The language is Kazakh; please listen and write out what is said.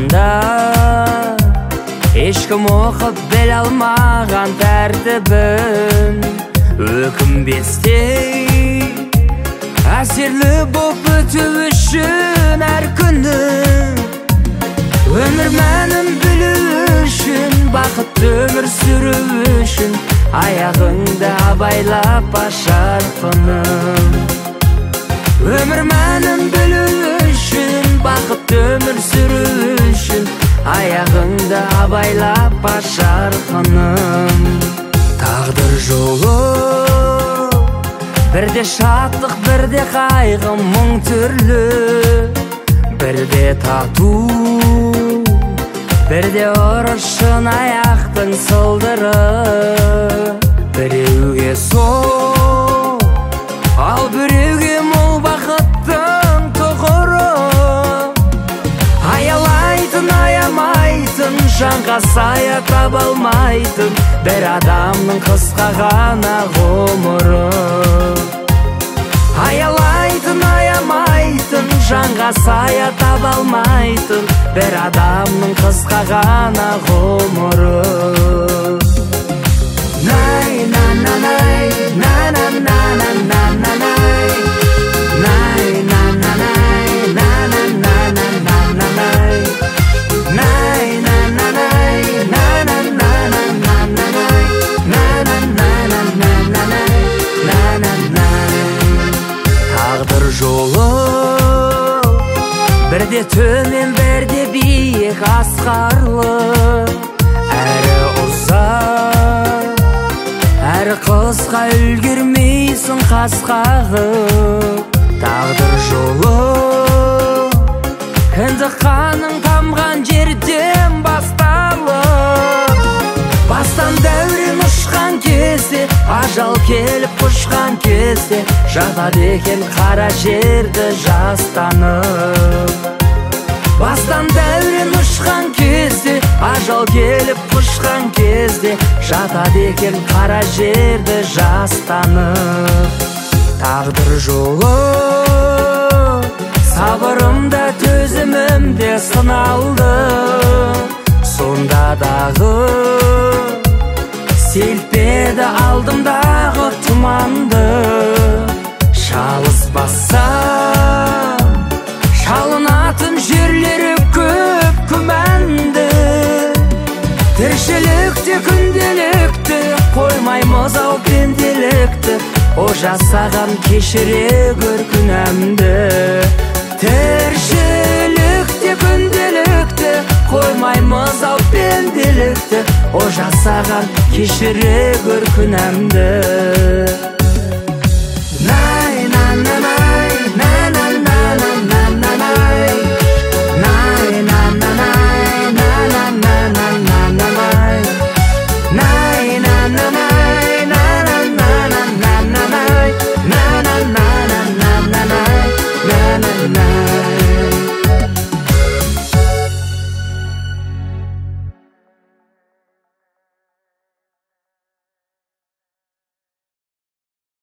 жолында ешкім оқып біле алмаған тәртібін, өкінбестей әсерлі боп өту үшін әр күні, өмір мәнін білу үшін, бақытты өмір сүру үшін аяғыңды абайлап ашар құным. Өмір мәнін білу үшін, бақытты өмір сүру үшін аяғыңды абайлап ашар құным. Тағдыр жолы бірде шаттық, бірде қайғы, мың түрлі, бірде тату, бірде ұрышын аяқтың сылдыры. Біреуге сол, ал біреуге мол бақыттың тұғыры. Аялайтын, аямайтын, жанға сая таба алмайтын бір адамның қысқа ғана ғұмыры. Аялайтын, аямайтын, жанға сая таба алмайтын бір адамның қысқа ғана ғұмыры. Най, на, на, най, на, на, на, на, на, на, най. Най, на, на, най, на, на, на, на, на, на, най. Най, на, на, най, на, на, на, на, на, на, най. На, на, на, на, на, на, най. На, на, най. Тағдыр жолы бірде төмен, бірде биік, асқарлы, әрі ұзақ, әрі қысқа, үлгермейсің қасқағып. Тағдыр жолы кіндік қаның тамған жерден басталып, бастан дәурен ұшқан кезде, ажал келіп құшқан кезде жатады екен қара жерді жастанып. Бастан дәурен ұшқан кезде, ажал келіп құшқан кезде жатады екен қара жерді жастанып. Тағдыр жолы сабырымда, төзімімде сыналды, сонда дағы селпеді алдымдағы тұманды. Шалыс бассам шалынатын жерлері көп күмәнді, тіршілікте күнделікті қоймаймыз ау пенделікті, о жасаған кешіре көр күнәмді. Тіршілікте күнделікті қоймаймыз ау пенделікті, о жасаған кешіре көр күнәмді.